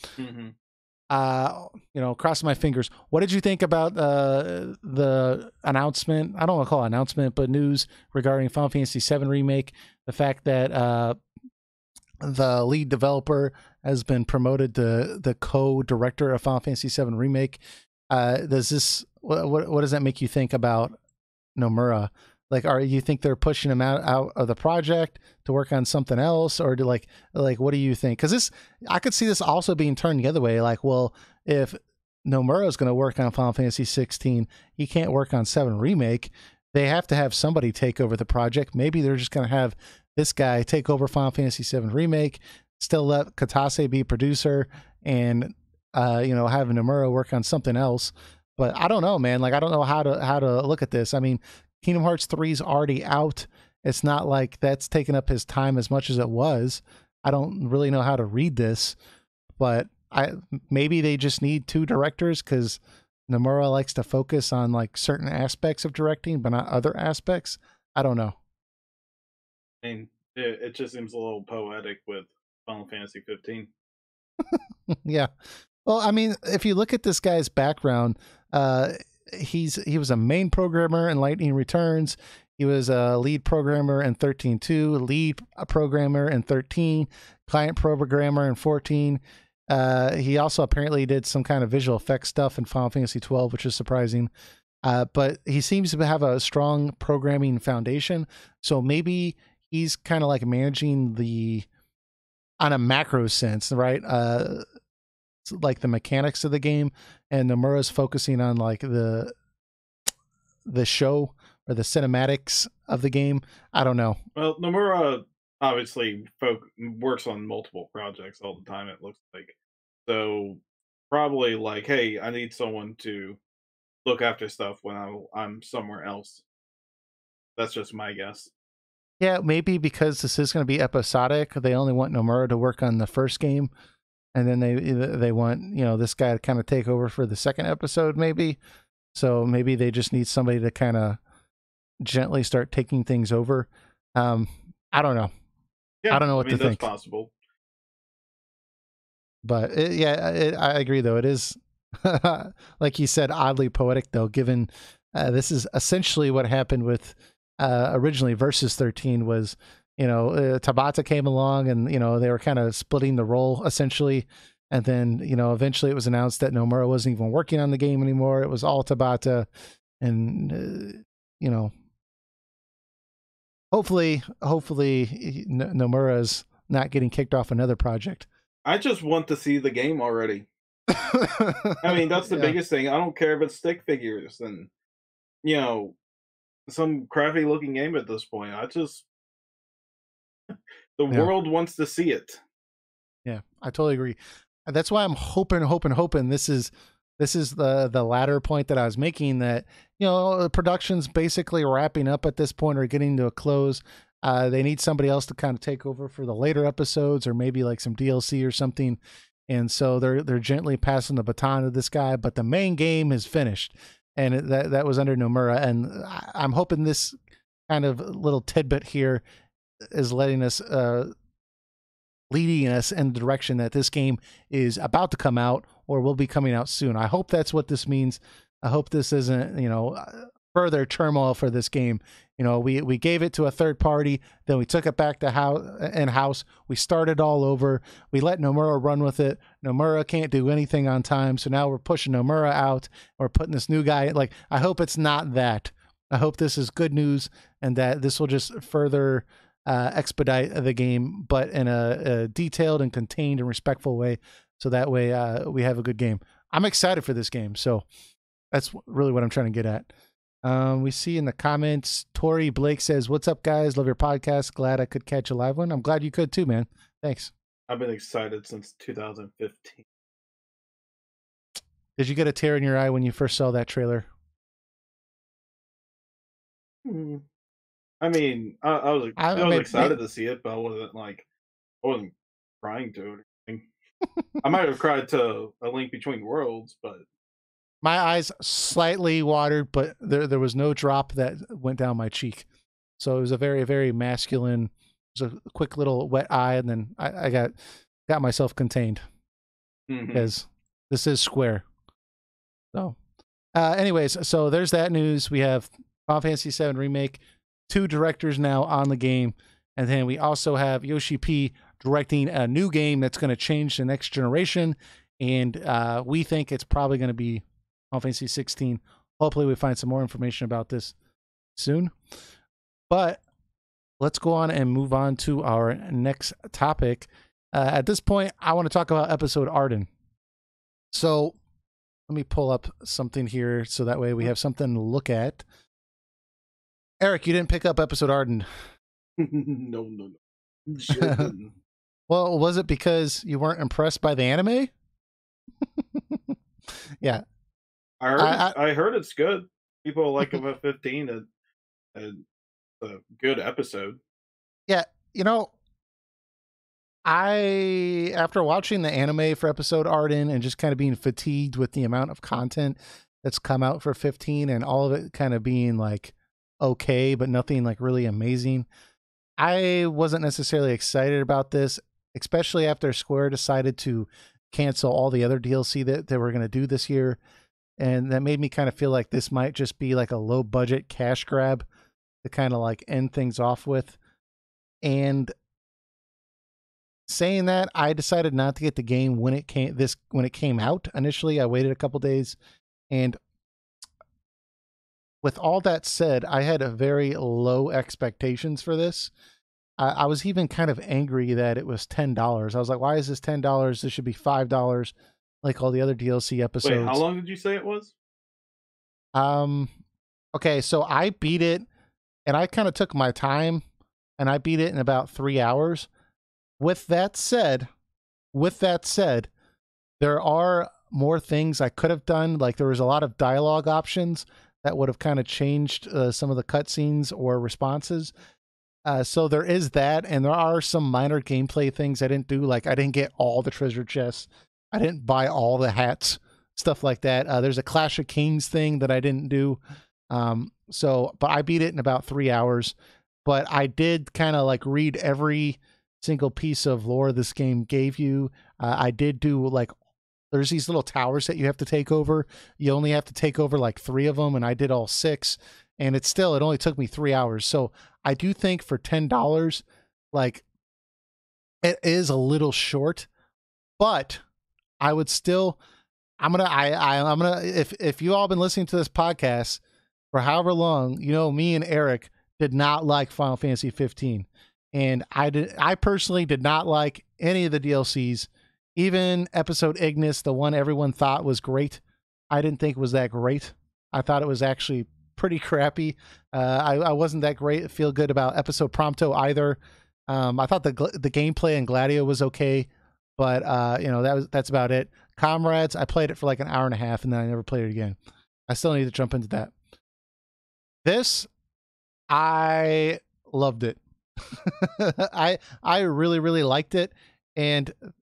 crossing my fingers. What did you think about the announcement? I don't want to call it announcement, but news regarding Final Fantasy 7 Remake. The fact that the lead developer has been promoted to the co-director of Final Fantasy VII Remake. Does this what does that make you think about Nomura? Like, are you think they're pushing him out of the project to work on something else, or do like what do you think? Because this, I could see this also being turned the other way. Like, well, if Nomura is going to work on Final Fantasy 16, he can't work on 7 Remake. They have to have somebody take over the project. Maybe they're just going to have this guy take over Final Fantasy 7 Remake, still let Katase be producer, and have Nomura work on something else. But I don't know, man. Like, I don't know how to look at this. I mean, Kingdom Hearts 3 is already out. It's not like that's taken up his time as much as it was. I don't really know how to read this, but maybe they just need 2 directors because Nomura likes to focus on like certain aspects of directing, but not other aspects. I don't know. I mean, it just seems a little poetic with Final Fantasy 15. Yeah. Well, I mean, if you look at this guy's background, he was a main programmer in Lightning Returns. He was a lead programmer in 13.2, lead programmer in 13, client programmer in 14. He also apparently did some kind of visual effects stuff in Final Fantasy 12, which is surprising. But he seems to have a strong programming foundation. So maybe he's kind of like managing on a macro sense, right? Like the mechanics of the game, and Nomura's focusing on like the show or the cinematics of the game. I don't know. Well, Nomura obviously works on multiple projects all the time, it looks like. So probably like, hey, I need someone to look after stuff when I'm somewhere else. That's just my guess. Yeah, maybe because this is going to be episodic, they only want Nomura to work on the first game, and then they want this guy to kind of take over for the second episode, maybe. So maybe they just need somebody to kind of gently start taking things over. I don't know. Yeah, I don't know what to think. That's possible. But I agree though. It is like you said, oddly poetic though, given this is essentially what happened with originally Versus 13 was, Tabata came along and, they were kind of splitting the role essentially. And then, eventually it was announced that Nomura wasn't even working on the game anymore. It was all Tabata. And, hopefully Nomura's not getting kicked off another project. I just want to see the game already. I mean, that's the biggest thing. I don't care if it's stick figures and, some crappy looking game at this point. The world wants to see it. Yeah, I totally agree. That's why I'm hoping this is the latter point that I was making, that the production's basically wrapping up at this point or getting to a close. They need somebody else to kind of take over for the later episodes or maybe like some DLC or something. And so they're gently passing the baton to this guy, but the main game is finished. And that was under Nomura. And I'm hoping this kind of little tidbit here is letting us, leading us in the direction that this game is about to come out or will be coming out soon. I hope that's what this means. I hope this isn't, further turmoil for this game. We gave it to a third party, then we took it back to in-house. We started all over. We let Nomura run with it. Nomura can't do anything on time, so now we're pushing Nomura out. We're putting this new guy. Like, I hope it's not that. I hope this is good news and that this will just further expedite the game, but in a detailed and contained and respectful way. So that way we have a good game. I'm excited for this game. So that's really what I'm trying to get at. We see in the comments, Tori Blake says, "What's up, guys? Love your podcast. Glad I could catch a live one." I'm glad you could too, man. Thanks. I've been excited since 2015. Did you get a tear in your eye when you first saw that trailer? I mean, I was excited to see it, but I wasn't crying to it or anything. I might have cried to A Link Between Worlds, but my eyes slightly watered, but there was no drop that went down my cheek. So it was a very, very masculine, it was a quick little wet eye, and then I got myself contained because this is Square. So anyways, so there's that news. We have Final Fantasy VII Remake, 2 directors now on the game, and then we also have Yoshi P directing a new game that's going to change the next generation. And we think it's probably going to be Final Fantasy 16. Hopefully we find some more information about this soon. But let's go on and move on to our next topic. At this point, I want to talk about episode Ardyn. So let me pull up something here so that way we have something to look at. Eric, you didn't pick up episode Ardyn. No. Sure. Well, was it because you weren't impressed by the anime? Yeah. I heard it's good. People like FF15. It's a good episode. Yeah, you know, after watching the anime for episode Ardyn and just kind of being fatigued with the amount of content that's come out for 15 and all of it kind of being like okay, but nothing like really amazing, I wasn't necessarily excited about this, especially after Square decided to cancel all the other DLC that they were going to do this year. And that made me kind of feel like this might just be like a low budget cash grab to kind of like end things off with. And saying that, I decided not to get the game when it came out. Initially, I waited a couple days, and with all that said, I had a very low expectations for this. I was even kind of angry that it was $10. I was like, why is this $10? This should be $5, like all the other DLC episodes. Wait, how long did you say it was? Okay, so I beat it, and I kind of took my time, and I beat it in about 3 hours. With that said, there are more things I could have done. Like there was a lot of dialogue options that would have kind of changed some of the cutscenes or responses. So there is that, and there are some minor gameplay things I didn't do. Like I didn't get all the treasure chests. I didn't buy all the hats, stuff like that. There's a Clash of Kings thing that I didn't do. But I beat it in about 3 hours. But I did kind of like read every single piece of lore this game gave you. I did do like, there's these little towers that you have to take over. You only have to take over like 3 of them, and I did all 6. And it only took me 3 hours. So I do think for $10, like it is a little short, but I would still, I'm gonna if you all been listening to this podcast for however long, you know, me and Eric did not like Final Fantasy 15, and I personally did not like any of the DLCs, even episode Ignis, the one everyone thought was great. I didn't think it was that great. I thought it was actually pretty crappy. I wasn't that great. Feel good about episode Prompto either. I thought the gameplay in Gladio was okay, but you know, that's about it. Comrades, I played it for like an hour and a half, and then I never played it again. I still need to jump into that. This, I loved it. I really, really liked it. And,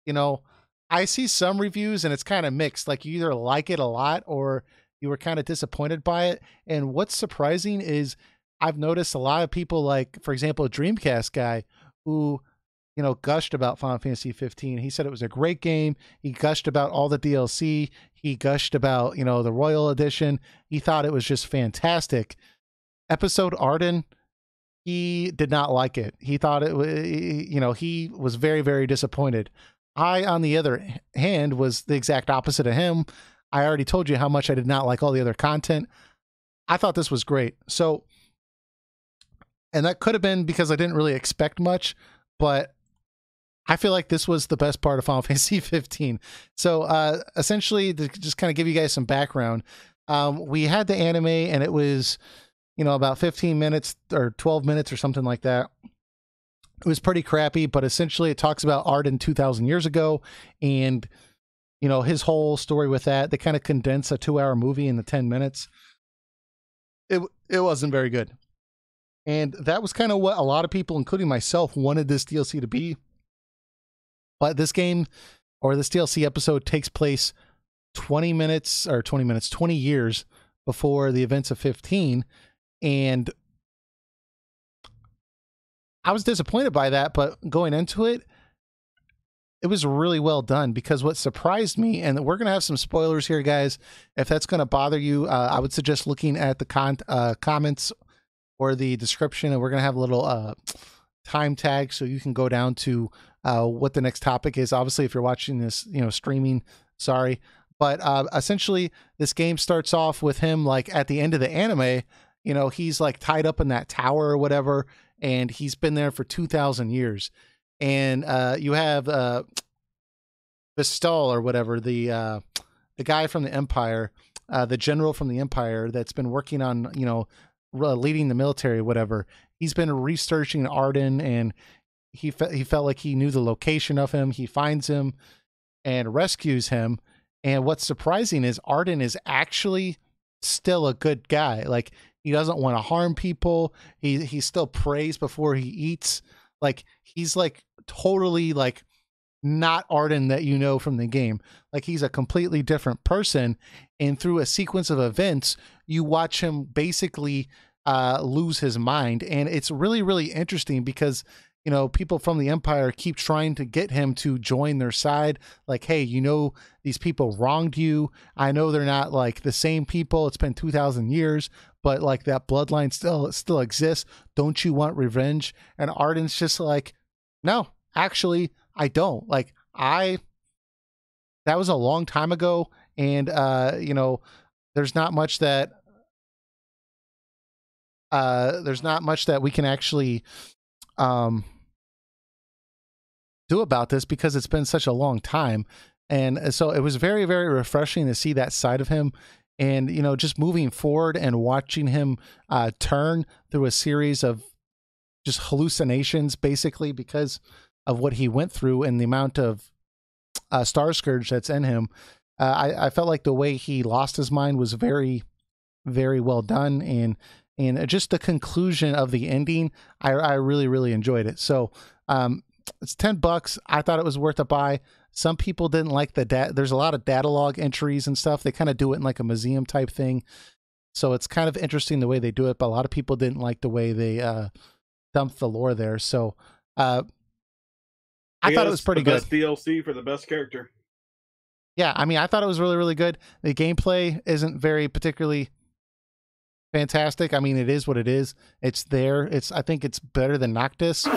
you know, I see some reviews and it's kind of mixed. Like you either like it a lot or you were kind of disappointed by it. And what's surprising is I've noticed a lot of people, like, for example, a Dreamcast guy who, you know, gushed about Final Fantasy 15. He said it was a great game. He gushed about all the DLC. He gushed about, you know, the Royal Edition. He thought it was just fantastic. Episode Ardyn, he did not like it. He thought it was, you know, he was very, very disappointed. I, on the other hand, was the exact opposite of him. I already told you how much I did not like all the other content. I thought this was great. So, and that could have been because I didn't really expect much, but I feel like this was the best part of Final Fantasy 15. So, essentially, to just kind of give you guys some background, we had the anime, and it was, you know, about 15 minutes or 12 minutes or something like that. It was pretty crappy, but essentially it talks about Ardyn 2,000 years ago, and, you know, his whole story with that. They kind of condense a 2-hour movie into 10 minutes. It wasn't very good. And that was kind of what a lot of people, including myself, wanted this DLC to be. But this game, or this DLC episode, takes place 20 years before the events of 15. And I was disappointed by that, but going into it, it was really well done, because what surprised me, and we're going to have some spoilers here, guys. If that's going to bother you, I would suggest looking at the comments or the description, and we're going to have a little time tag so you can go down to what the next topic is. Obviously, if you're watching this, streaming, sorry. But essentially, this game starts off with him like at the end of the anime. He's like tied up in that tower or whatever, and he's been there for 2,000 years. And you have Vistal or whatever, the guy from the Empire, the general from the Empire that's been working on, leading the military, whatever. He's been researching Ardyn, and he felt like he knew the location of him. He finds him and rescues him. And what's surprising is Ardyn is actually still a good guy. Like, he doesn't want to harm people. He still prays before he eats. Like, he's like totally like not Ardyn that you know from the game. Like, he's a completely different person. And through a sequence of events, you watch him basically lose his mind. And it's really, really interesting because people from the Empire keep trying to get him to join their side. Like, hey, these people wronged you. I know they're not like the same people. It's been 2,000 years, but like that bloodline still exists. Don't you want revenge? And Ardyn's just like, no, actually, I don't. Like, that was a long time ago. And, there's not much that we can actually, do about this because it's been such a long time. And so it was very, very refreshing to see that side of him. And, just moving forward and watching him turn through a series of just hallucinations, basically because of what he went through and the amount of Star Scourge that's in him. I felt like the way he lost his mind was very, very well done. And just the conclusion of the ending, I really, really enjoyed it. So, it's $10. I thought it was worth a buy. Some people didn't like there's a lot of data log entries and stuff. They kind of do it in like a museum type thing. So it's kind of interesting the way they do it, but a lot of people didn't like the way they dumped the lore there. So I thought it was pretty good. Best DLC for the best character. Yeah, I mean, I thought it was really, really good. The gameplay isn't very particularly fantastic. I mean, it is what it is. It's there. I think it's better than Noctis.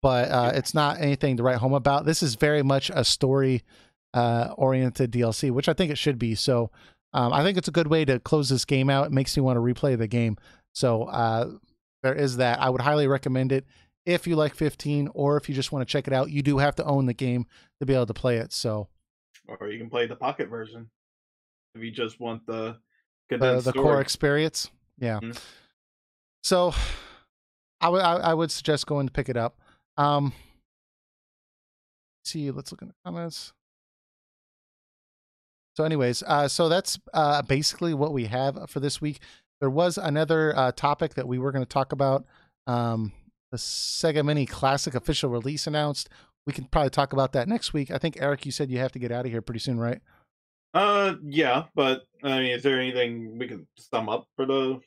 But it's not anything to write home about. This is very much a story oriented DLC, which I think it should be. So I think it's a good way to close this game out. It makes me want to replay the game. So there is that. I would highly recommend it if you like 15, or if you just want to check it out. You do have to own the game to be able to play it. So, or you can play the pocket version if you just want the core experience. Yeah. Mm-hmm. So I would suggest going to pick it up. See, let's look in the comments. So anyways, so that's basically what we have for this week. There was another topic that we were going to talk about. The Sega Mini Classic official release announced. We can probably talk about that next week. I think, Eric, you said you have to get out of here pretty soon, right? Yeah, but I mean, is there anything we can sum up for the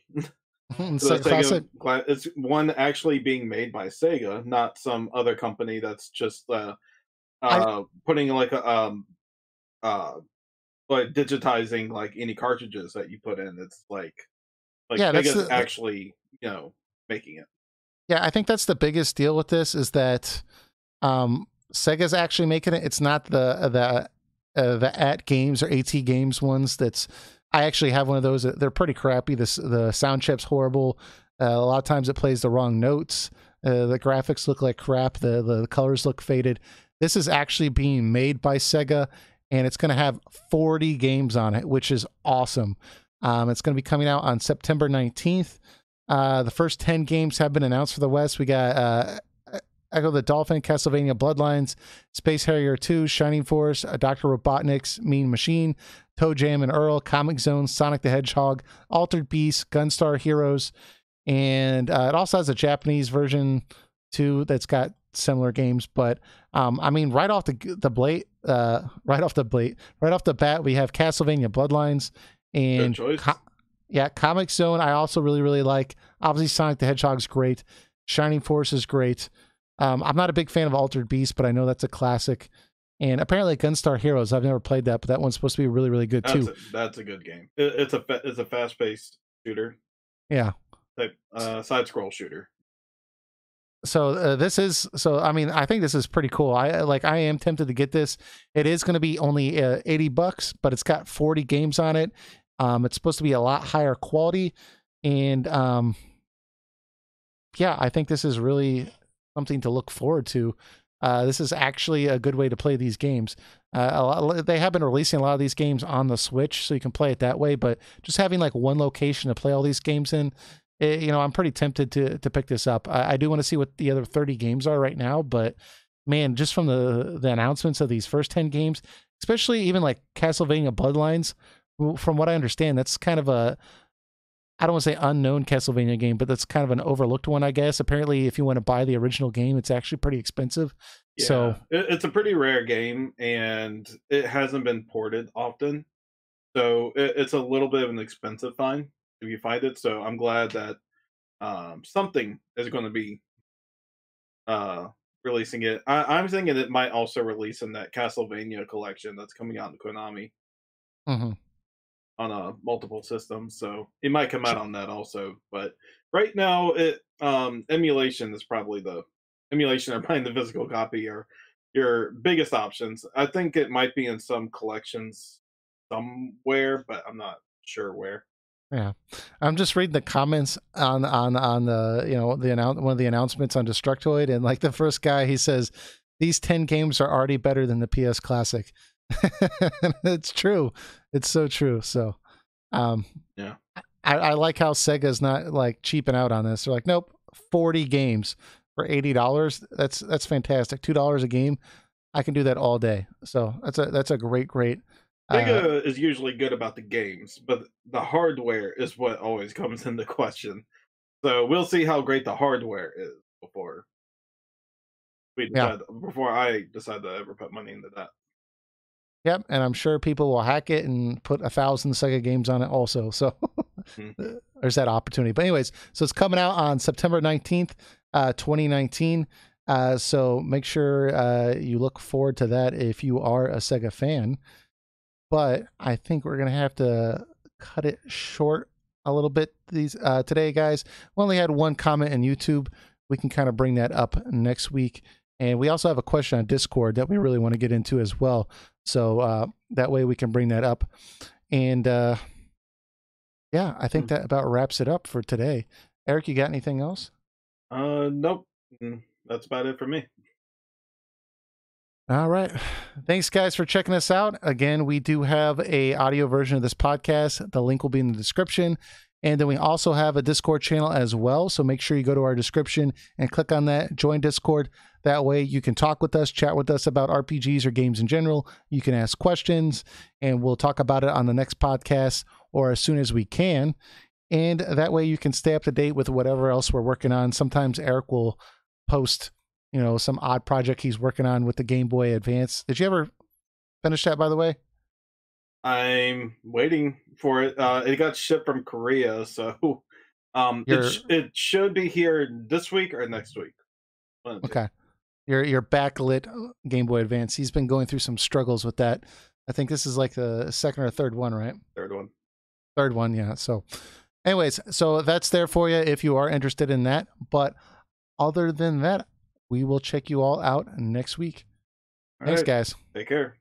Classic? It's one actually being made by Sega, not some other company that's just putting like a like digitizing like any cartridges that you put in. It's like yeah, Sega's actually making it. Yeah, I think that's the biggest deal with this is that Sega's actually making it. It's not the At Games or AT Games ones. I actually have one of those. They're pretty crappy. The sound chip's horrible. A lot of times it plays the wrong notes. The graphics look like crap. The colors look faded. This is actually being made by Sega, and it's going to have 40 games on it, which is awesome. It's going to be coming out on September 19th. The first 10 games have been announced for the West. We got Echo the Dolphin, Castlevania Bloodlines, Space Harrier 2, Shining Force, Dr. Robotnik's Mean Machine, Toe Jam and Earl, Comic Zone, Sonic the Hedgehog, Altered Beast, Gunstar Heroes, and it also has a Japanese version too that's got similar games. But I mean, right off the bat, we have Castlevania Bloodlines and Comic Zone. I also really, really like. Obviously, Sonic the Hedgehog's great. Shining Force is great. I'm not a big fan of Altered Beast, but I know that's a classic. And apparently Gunstar Heroes, I've never played that, but that one's supposed to be really, really good too. That's a good game. It's a fast-paced shooter. Yeah. Type side-scroll shooter. this is I mean, I think this is pretty cool. I am tempted to get this. It is going to be only $80, but it's got 40 games on it. It's supposed to be a lot higher quality, and yeah, I think this is really something to look forward to. This is actually a good way to play these games. They have been releasing a lot of these games on the Switch, so you can play it that way. But just having like one location to play all these games in, you know, I'm pretty tempted to pick this up. I do want to see what the other 30 games are right now, but man, just from the announcements of these first 10 games, especially even like Castlevania Bloodlines, from what I understand, that's kind of a, I don't want to say unknown Castlevania game, but that's kind of an overlooked one, I guess. Apparently, if you want to buy the original game, it's actually pretty expensive. Yeah, so it's a pretty rare game, and it hasn't been ported often. So it's a little bit of an expensive find if you find it. So I'm glad that something is going to be uh, releasing it. I'm thinking it might also release in that Castlevania collection that's coming out in Konami mhm. on multiple systems. So it might come out on that also. But right now, it emulation is probably the emulation or buying the physical copy are your biggest options. I think it might be in some collections somewhere, but I'm not sure where. Yeah, I'm just reading the comments on the, you know, one of the announcements on Destructoid, and like the first guy, he says these 10 games are already better than the PS Classic. It's true. It's so true. So, Yeah. I like how Sega's not like cheaping out on this. They're like, nope, 40 games for $80. That's fantastic. $2 a game. I can do that all day. So that's a great. Sega is usually good about the games, but the hardware is what always comes into question. So we'll see how great the hardware is before Yeah. before I decide to ever put money into that. Yep, and I'm sure people will hack it and put 1,000 Sega games on it also. So there's that opportunity. But anyways, so it's coming out on September 19th, 2019. So make sure you look forward to that if you are a Sega fan. But I think we're going to have to cut it short a little bit today, guys. We only had one comment in YouTube. We can kind of bring that up next week. And we also have a question on Discord that we really want to get into as well. So that way we can bring that up. And yeah, I think that about wraps it up for today. Eric, you got anything else? Nope. That's about it for me. All right. Thanks, guys, for checking us out. Again, we do have a audio version of this podcast. The link will be in the description. And then we also have a Discord channel as well. So make sure you go to our description and click on that, join Discord. That way you can talk with us, chat with us about RPGs or games in general. You can ask questions, and we'll talk about it on the next podcast or as soon as we can. And that way you can stay up to date with whatever else we're working on. Sometimes Eric will post, you know, some odd project he's working on with the Game Boy Advance. Did you ever finish that, by the way? I'm waiting for it. It got shipped from Korea, so it should be here this week or next week. Okay. Your backlit Game Boy Advance. He's been going through some struggles with that. I think this is like the second or third one, right? Third one, yeah. So anyways, so that's there for you if you are interested in that. But other than that, we will check you all out next week. Thanks, guys. Take care.